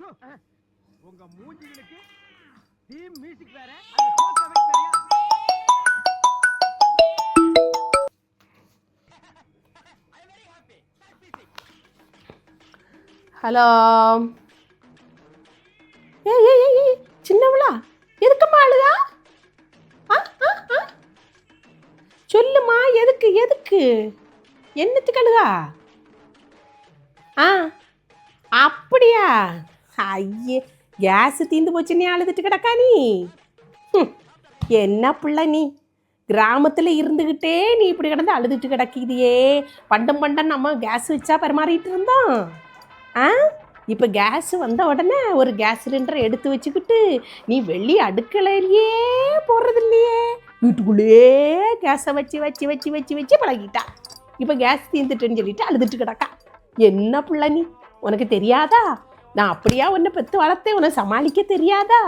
உங்க மூஞ்சிகளுக்கு theme music வேற, அந்த சோர்ஸ் எஃபெக்ட் வேறயா? ஹலோ. ஏய் சின்னவளா, எதுக்கும்மா அழுதா? சொல்லுமா, எதுக்கு என்னத்துக்கு அழுதா? அப்படியா? ஐயே, கேஸ் தீந்து போச்சு, நீ அழுதுட்டு கிடக்கா நீ? என்ன பிள்ளை நீ, கிராமத்தில் இருந்துக்கிட்டே நீ இப்படி கிடந்து அழுதுட்டு கிடக்கிதியே. பண்டம் நம்ம கேஸ் வச்சா பரிமாறிட்டு இருந்தோம். இப்போ கேஸ் வந்த உடனே ஒரு கேஸ் சிலிண்டரை எடுத்து வச்சுக்கிட்டு நீ வெளியே அடுக்கலையே போடுறது இல்லையே, வீட்டுக்குள்ளேயே கேஸை வச்சு வச்சு வச்சு வச்சு வச்சு பழகிட்டா. இப்போ கேஸ் தீர்ந்துட்டுன்னு சொல்லிட்டு அழுதுட்டு கிடக்கா. என்ன பிள்ளை நீ, உனக்கு தெரியாதா? நான் அப்படியா உன்னை பெற்று வளர்த்தேன், உன்னை சமாளிக்க தெரியாதா?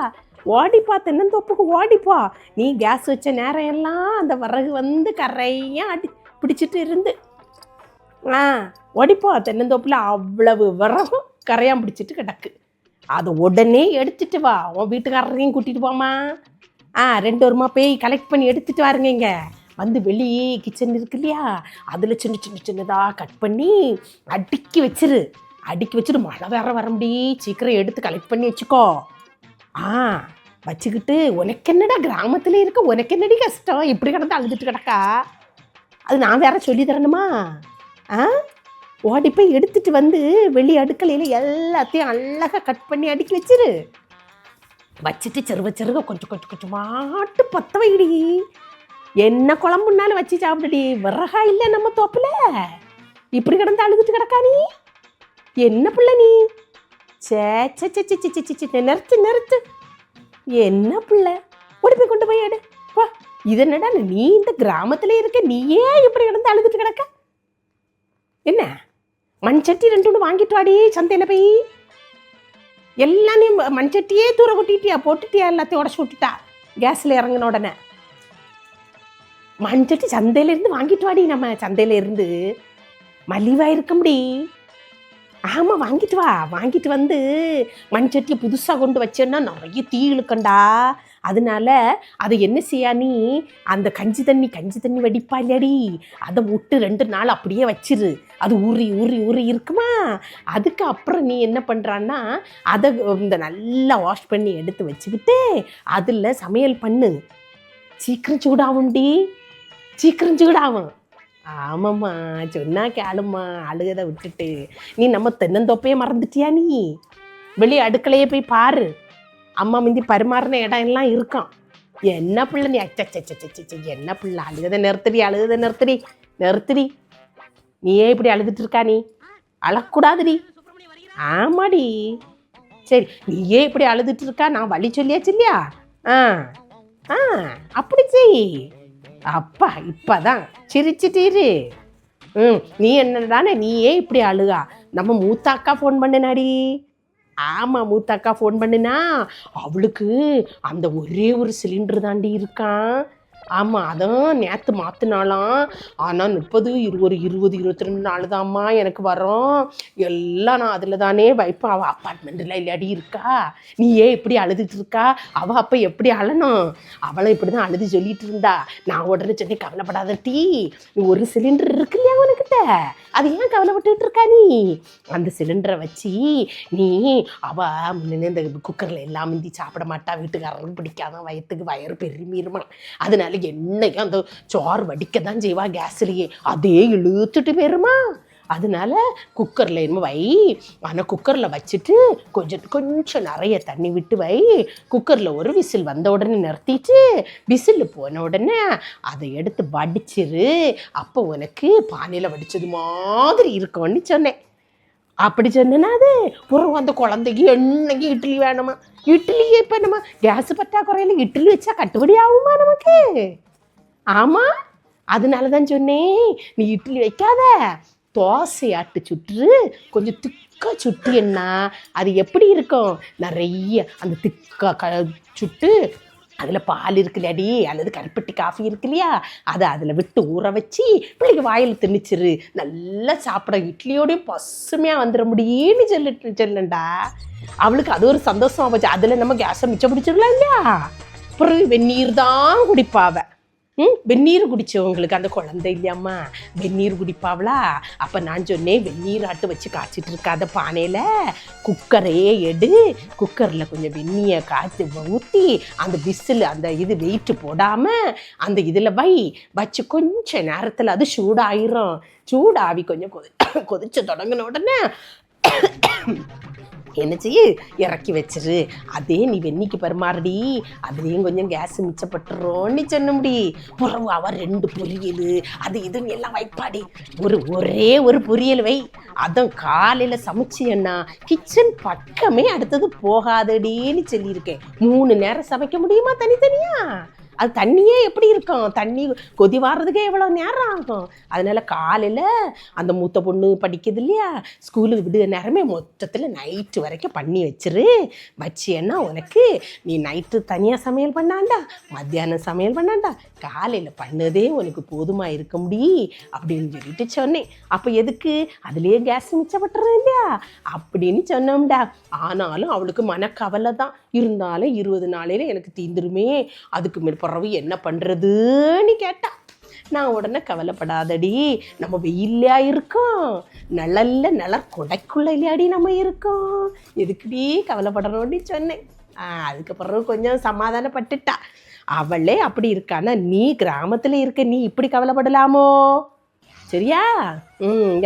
ஓடிப்பா, தென்னந்தோப்புக்கு ஓடிப்பா. நீ கேஸ் வச்ச நேரம் எல்லாம் அந்த விறகு வந்து கரையாக பிடிச்சிட்டு இருந்து ஓடிப்போ. தென்னந்தோப்பில் அவ்வளவு விறகும் கரையான் பிடிச்சிட்டு கிடக்கு. அதை உடனே எடுத்துட்டு வா, உன் வீட்டுக்காரரையும் கூட்டிகிட்டு போமா. 2 வருமா போய் கலெக்ட் பண்ணி எடுத்துகிட்டு வாருங்க. இங்கே வந்து வெளியே கிச்சன் இருக்கு இல்லையா, அதில் சின்ன சின்ன சின்னதாக கட் பண்ணி அடுக்கி வச்சிரு. மழை வேற வர முடியே, சீக்கிரம் எடுத்து கலெக்ட் பண்ணி வச்சுக்கோ. வச்சுக்கிட்டு உனக்கு என்னடா கிராமத்தில் இருக்க, உனக்கு என்னடி கஷ்டம், இப்படி கிடந்து அழுதுட்டு கிடக்கா? அது நான் வேற சொல்லி தரணுமா? ஓடி போய் எடுத்துட்டு வந்து வெளி அடுக்கலையில் எல்லாத்தையும் அழகாக கட் பண்ணி அடுக்கி வச்சுட்டு செருக கொஞ்சமாட்டு பற்ற வைடி. என்ன குழம்புனாலும் வச்சு சாப்பிடுடி. விறகா இல்லை நம்ம தோப்பில், இப்படி கிடந்து அழுதுட்டு கிடக்கா நீ? என்ன பிள்ளை நீ? நிறுத்து. என்ன பிள்ளை, ஓடி போய் கொண்டு போய் எடு. இது என்னடா நீ இந்த கிராமத்தில் இருக்க, நீயே இப்படி கிடந்து அழுதுட்டு கிடக்க? என்ன மண்சட்டி 2 வாங்கிட்டு வாடி சந்தையில் போய். எல்லாம் நீ மண்சட்டியே தூர கொட்டிட்டியா, போட்டுட்டியா, எல்லாத்தையும் உடச்சி விட்டுட்டா கேஸில் இறங்கின உடனே. மண்சட்டி சந்தையிலேருந்து வாங்கிட்டு வாடி, நம்ம சந்தையிலேருந்து மலிவாக இருக்க முடி. ஆமாம், வாங்கிட்டு வந்து மண்சட்டியை புதுசாக கொண்டு வச்சேன்னா நிறைய தீ இழுக்கண்டா. அதனால அதை என்ன செய்யா, நீ அந்த கஞ்சி தண்ணி வடிப்பா இல்லையாடி, அதை விட்டு 2 நாள் அப்படியே வச்சிரு. அது ஊறி இருக்குமா. அதுக்கப்புறம் நீ என்ன பண்ணுறான்னா, அதை இந்த நல்லா வாஷ் பண்ணி எடுத்து வச்சுக்கிட்டு அதில் சமையல் பண்ணு. சீக்கிரம் சூடாகும். ஆமாம்மா, சொன்னா கேளும்மா, அழுகதை விட்டுட்டு. நீ நம்ம தென்னந்தோப்பையே மறந்துட்டியா? நீ வெளியே அடுக்கலையே போய் பாரு, அம்மா மிந்தி பரிமாறின இடம் எல்லாம் இருக்கான். என்ன பிள்ளை நீ, என்ன பிள்ளை, அழுகதை நிறுத்துடி. நீயே இப்படி அழுதுட்டு இருக்கா? நீ அழக்கூடாதுடி. ஆமாடி, சரி, நீயே இப்படி அழுதுட்டு இருக்கா, நான் வழி சொல்லியாச்சு இல்லையா? அப்படி செய். அப்பா இப்பதான் சிரிச்சிட்டீரு. நீ என்னதானே, நீயே இப்படி அழுகா. நம்ம மூத்தாக்கா ஃபோன் பண்ணினாடி. ஆமாம், மூத்தாக்கா ஃபோன் பண்ணினா, அவளுக்கு அந்த ஒரே ஒரு சிலிண்டர் தாண்டி இருக்கான். ஆமாம், அதான் நேற்று மாற்றினாலாம். ஆனால் 30, 22 நாள் தான்மா எனக்கு வரோம். எல்லாம் நான் அதில் தானே வைப்பேன். அவள் அப்பார்ட்மெண்ட்டில் இல்லாடி இருக்கா. நீ ஏன் இப்படி அழுதுட்டு இருக்கா? அவள் அப்போ எப்படி அழணும்? அவளை இப்படி தான் அழுது சொல்லிட்டு இருந்தா. நான் உடனே சொன்னேன், கவலைப்படாத டீ, ஒரு சிலிண்டர் இருக்கு இல்லையா உனக்கிட்ட, அது ஏன் கவலைப்பட்டுக்கிட்டு இருக்கா? நீ அந்த சிலிண்டரை வச்சு நீ, அவள் முன்னே இந்த குக்கரில் எல்லாம் முந்தி சாப்பிட மாட்டா, வீட்டுக்காரருக்கு பிடிக்காதான், வயிறு பெருமீருமா. அதனால என்னையும் அந்த சோறு வடிக்க தான் செய்வா கேஸ்லேயே, அதே இழுத்துட்டு போயிருமா. அதனால குக்கரில் என்னமோ வை. ஆனால் குக்கரில் வச்சுட்டு கொஞ்சம் நிறைய தண்ணி விட்டு வை. குக்கரில் ஒரு விசில் வந்த உடனே நிறுத்திட்டு, விசில் போன உடனே அதை எடுத்து வடிச்சிரு. அப்போ உனக்கு பானையில் வடித்தது மாதிரி இருக்கும்னு சொன்னேன். அப்படி சொன்னா, அது புறம் அந்த குழந்தைக்கு என்னைக்கு இட்லி வேணுமா? இட்லியே இப்போ நம்ம கேஸ் பற்றாக்குறையில் இட்லி வச்சா கட்டுப்படி ஆகுமா நமக்கு? ஆமாம், அதனால தான் சொன்னேன், நீ இட்லி வைக்காத, தோசையாட்டு சுட்டு கொஞ்சம் திக்கா சுட்டின்னா அது எப்படி இருக்கும்? நிறைய அந்த திக்கா சுட்டு அதில் பால் இருக்குல்லடி அல்லது கருப்பட்டி காஃபி இருக்கு இல்லையா, அதை அதில் விட்டு ஊற வச்சு பிள்ளைக்கு வாயில் திணிச்சிரு. நல்லா சாப்பிட இட்லியோடையும் பசுமையாக வந்துட முடியும்னு சொல்லுண்டா. அவளுக்கு அது ஒரு சந்தோஷமா போச்சு. அதில் நம்ம கேஸை மிச்சம் பிடிச்சிடலாம் இல்லையா. அப்புறம் வெந்நீர் தான் குடிப்பாவ. வெந்நீர் குடிச்சவங்களுக்கு அந்த குழந்தை இல்லையாம்மா வெந்நீர் குடிப்பாவளா. அப்போ நான் சொன்னேன், வெந்நீர் ஆட்டு வச்சு காய்ச்சிட்டு இருக்காத பானையில் குக்கரையே எடு, குக்கரில் கொஞ்சம் வெந்நியை காய்ச்சி ஊற்றி அந்த விசில் அந்த இது வெயிட்டு போடாமல் அந்த இதில் வச்சு கொஞ்ச நேரத்தில் அது சூடாயிரும். சூடாவி கொஞ்சம் கொதிச்சு தொடங்கின உடனே என்ன செய்ய இறக்கி வச்சிரு. அதே நீ வெந்நிக்கு பரிமாறடி, அதுலேயும் கொஞ்சம் கேஸ் மிச்சப்பட்டுரும்னு சொன்ன முடி. புறவு அவன் 2 பொரியல் அது இதுன்னு எல்லாம் வைப்பாடி. ஒரே ஒரு பொரியல் வை. அதுவும் காலையில் சமைச்சியன்னா கிச்சன் பக்கமே அடுத்தது போகாதடின்னு சொல்லியிருக்கேன். 3 நேரம் சமைக்க முடியுமா தனித்தனியா? அது தண்ணியே எப்படி இருக்கும், தண்ணி கொதி வாரதுக்கே எவ்வளோ நேரம் ஆகும். அதனால் காலையில் அந்த மூத்த பொண்ணு படிக்குது இல்லையா, ஸ்கூலுக்கு விடுற நேரமே மொத்தத்தில் நைட்டு வரைக்கும் பண்ணி வச்சியன்னா உனக்கு நீ நைட்டு தனியாக சமையல் பண்ணாண்டா, மத்தியானம் சமையல் பண்ணாண்டா, காலையில் பண்ணதே உனக்கு போதுமாக இருக்க முடியும் அப்படின்னு சொல்லிட்டு சொன்னேன். அப்போ எதுக்கு அதுலேயே கேஸ் மிச்சப்பட்டுறோம் இல்லையா அப்படின்னு சொன்னோம்டா. ஆனாலும் அவளுக்கு மனக்கவலை தான். இருந்தாலும் 20 நாளையில் எனக்கு தீந்துருமே, அதுக்கு மேற்பறவு என்ன பண்ணுறதுன்னு கேட்டா. நான் உடனே கவலைப்படாதடி, நம்ம வெயில்லையா இருக்கோம், நிழல் கொடைக்குள்ள இல்லையாடி நம்ம இருக்கோம், எதுக்குடி கவலைப்படணும்னு சொன்னேன். அதுக்கப்புறம் கொஞ்சம் சமாதானப்பட்டுட்டா. அவளே அப்படி இருக்கானா, நீ கிராமத்தில் இருக்க, நீ இப்படி கவலைப்படலாமோ? சரியா?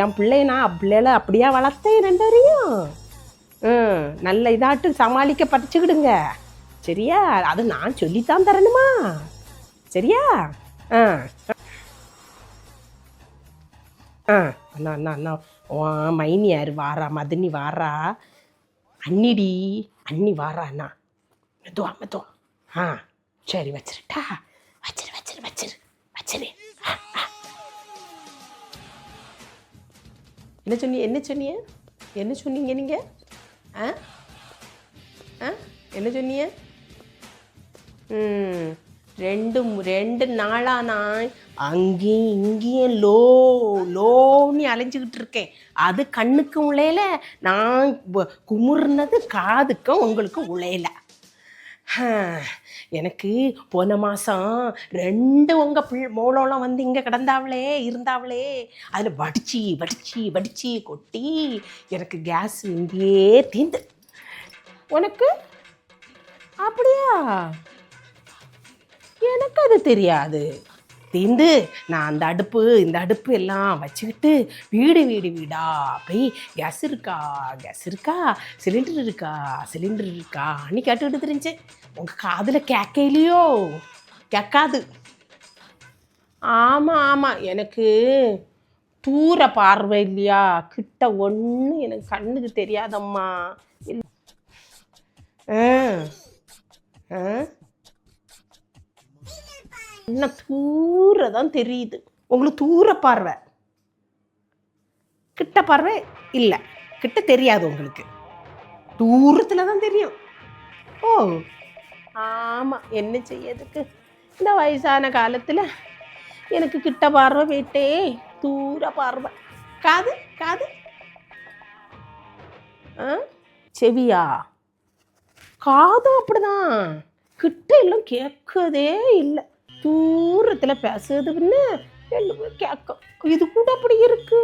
என் பிள்ளைய நான் பிள்ளைல அப்படியா வளர்த்தேன் 2 வரையும். நல்ல இதாட்டு சமாளிக்க படிச்சுக்கிடுங்க. சரியா? அதை நான் சொல்லித்தான் தரணுமா? சரியா? அண்ணா அண்ணா அண்ணா மைனி யார் வாரா, மதினி வாரா, அண்ணி வாரா அண்ணா. மெதுவா சரி வச்சிருட்டா, வச்சிரு. என்ன சொன்னீங்க நீங்கள்? என்ன சொன்னீங்க? 2 நாளா நான் அங்கேயும் இங்கேயும் லோன்னு அலைஞ்சிக்கிட்டு இருக்கேன். அது கண்ணுக்கு உழையில, நான் குமுறுனது காதுக்கும் உங்களுக்கு உழையில. எனக்கு போன மாதம் 2 உங்கள் மோளோலாம் வந்து இங்கே இருந்தாவளே அதில் வடிச்சு கொட்டி எனக்கு கேஸ் இங்கேயே தீந்து. உனக்கு அப்படியா? எனக்கு அது தெரியாது. தீந்து நான் இந்த அடுப்பு எல்லாம் வச்சுக்கிட்டு வீடா போய் கேஸ் இருக்கா சிலிண்டர் இருக்கான்னு கேட்டுக்கிட்டு தெரிஞ்சேன். உங்கள் காதில் கேட்கலையோ? கேட்காது. ஆமாம் எனக்கு தூர பார்வை இல்லையா, கிட்ட ஒன்று எனக்கு கண்ணுக்கு தெரியாதம்மா. என்ன தூர தான் தெரியுது உங்களுக்கு, தூர பார்வை. கிட்ட பார்வை இல்லை, கிட்ட தெரியாது உங்களுக்கு, தூரத்தில் தான் தெரியும். ஓ ஆமாம், என்ன செய்யறதுக்கு இந்த வயசான காலத்தில் எனக்கு கிட்ட பார்வை போயிட்டே, தூர பார்வை. காது செவியா? காதும் அப்படிதான், கிட்ட எல்லாம் கேட்கதே இல்லை, தூரத்தில் பேசுறதுன்னு கேட்கும். இது கூட அப்படி இருக்கு.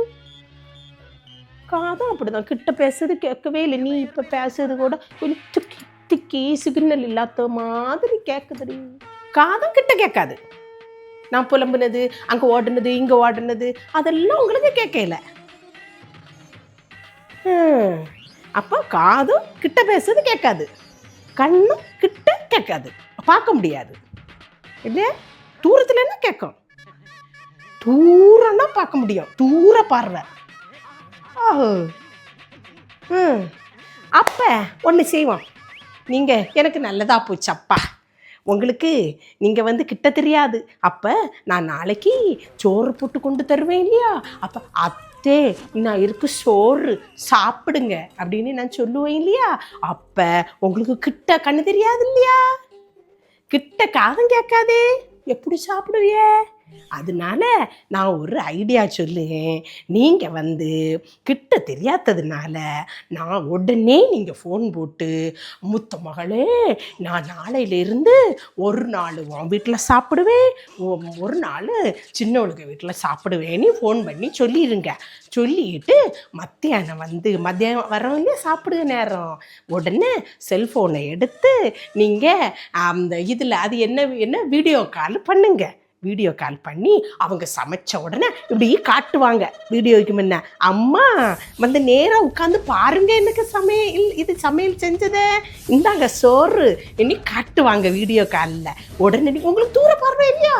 காதும் அப்படிதான், கிட்ட பேசுறது கேட்கவே இல்லை. நீ இப்போ பேசுறது கூட கொஞ்சம் திக்கி சிக்னல் இல்லாத மாதிரி கேட்குது. காதும் கிட்ட கேட்காது. நான் புலம்புனது, அங்கே ஓடுனது, இங்கே ஓடுனது, அதெல்லாம் உங்களுக்கு கேட்கல. அப்போ காதும் கிட்ட பேசுறது கேட்காது, கண்ணும் கிட்ட கேட்காது, பார்க்க முடியாது இல்லையா? தூரத்தில் என்ன கேட்கும்? தூரம்னா பார்க்க முடியும், தூர பார்வை. அப்போ ஒன்று செய்வோம். நீங்கள் எனக்கு நல்லதா போச்சு அப்பா, உங்களுக்கு நீங்கள் வந்து கிட்ட தெரியாது. அப்போ நான் நாளைக்கு சோறு போட்டு கொண்டு தருவேன் இல்லையா, அப்போ அத்தே நான் இருக்கு சோறு சாப்பிடுங்க அப்படின்னு நான் சொல்லுவேன் இல்லையா, அப்போ உங்களுக்கு கிட்ட கண்ணு தெரியாது இல்லையா, கிட்ட காதும் கேட்காதே, எப்படி சாப்பிடுவிய? அதனால நான் ஒரு ஐடியா சொல்லுவேன். நீங்கள் வந்து கிட்ட தெரியாததுனால நான் உடனே நீங்கள் ஃபோன் போட்டு, மூத்த மகளே நான் நாளையிலேருந்து ஒரு நாள் உன் வீட்டில் சாப்பிடுவேன், ஒரு நாள் சின்னவளுக்கு வீட்டில் சாப்பிடுவேன்னு ஃபோன் பண்ணி சொல்லிடுங்க. சொல்லிட்டு மத்தியானம் வரவங்க சாப்பிடுற நேரம் உடனே செல்ஃபோனை எடுத்து நீங்கள் அந்த இதில் அது என்ன வீடியோ கால் பண்ணுங்க. வீடியோ கால் பண்ணி அவங்க சமைச்ச உடனே இப்படி காட்டுவாங்க. வீடியோக்கு முன்ன அம்மா வந்து நேராக உட்காந்து பாருங்க, எனக்கு சமையல் செஞ்சதை இந்தாங்க சோறு இன்னி காட்டுவாங்க வீடியோ காலில். உடனே உங்களுக்கு தூர பார்வை இல்லையா,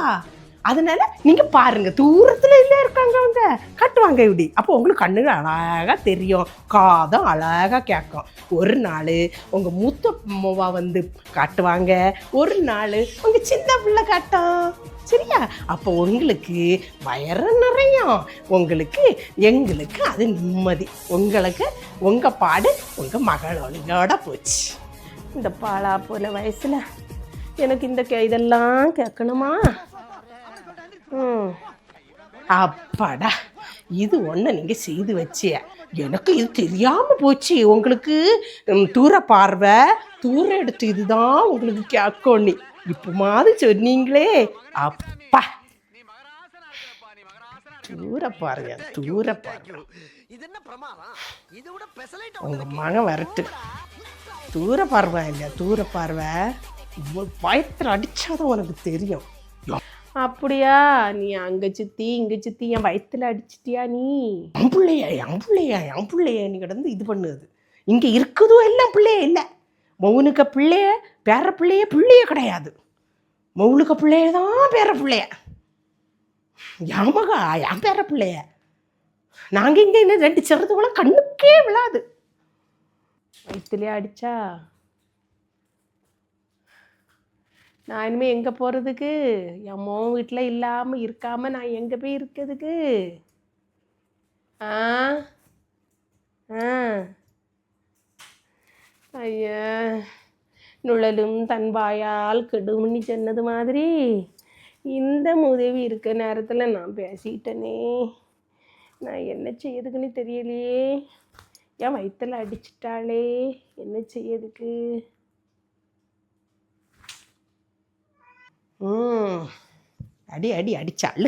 அதனால நீங்க பாருங்க, தூரத்துல இல்லை இருக்காங்க அவங்க காட்டுவாங்க இப்படி. அப்போ உங்களுக்கு கண்ணுங்க அழகா தெரியும், காதும் அழகா கேட்கும். ஒரு நாள் உங்க மூத்த அம்மாவா வந்து காட்டுவாங்க, ஒரு நாள் உங்க சின்ன பிள்ளை காட்டும். சரியா? அப்போ உங்களுக்கு வயறு நிறையும், எங்களுக்கு அது நிம்மதி. உங்களுக்கு உங்க பாடு உங்க மகளோட போச்சு. இந்த பாலா போன வயசுல எனக்கு இந்த இதெல்லாம் கேட்கணுமா? அப்பாடா, இது ஒன்று நீங்கள் செய்து வச்சிய. எனக்கு இது தெரியாமல் போச்சு. உங்களுக்கு தூர பார்வை, தூர எடுத்து இதுதான் உங்களுக்கு கேட்கணி. இப்போ மாதிரி சொன்னீங்களே, அப்பா தூர பாருங்க, தூர பாருங்க. உங்க மகன் வரட்டு. தூர பார்வை இல்லை, தூர பார்வை பயத்தில் அடிச்சாதான் உனக்கு தெரியும். அப்படியா? நீ அங்கே சுற்றி இங்கே சுற்றி என் வயிற்றுல அடிச்சிட்டியா? நீ என் பிள்ளைய நீ கிடந்து இது பண்ணுது. இங்கே இருக்குதோ எல்லாம் பிள்ளைய இல்லை. மௌனுக்க பிள்ளைய பேர பிள்ளைய கிடையாது. மௌனுக்க பிள்ளைய தான் பேர பிள்ளைய. என் மகா என் பேர பிள்ளைய. நாங்கள் இங்கே இன்னும் 2 சிறதுக்குள்ள கண்ணுக்கே விழாது. வயிற்றுலையே அடிச்சா நான் இனிமேல் எங்கே போகிறதுக்கு? என் மோன் வீட்டில் இல்லாமல் இருக்காமல் நான் எங்கே போய் இருக்கிறதுக்கு? ஐயா, நுழலும் தன் வாயால் கெடும்னு சொன்னது மாதிரி இந்த உதவி இருக்க நேரத்தில் நான் பேசிக்கிட்டேனே. நான் என்ன செய்யறதுக்குன்னு தெரியலையே. என் வயிற்றில் அடிச்சிட்டாளே, என்ன செய்யறதுக்கு? அடி அடிச்சாள்.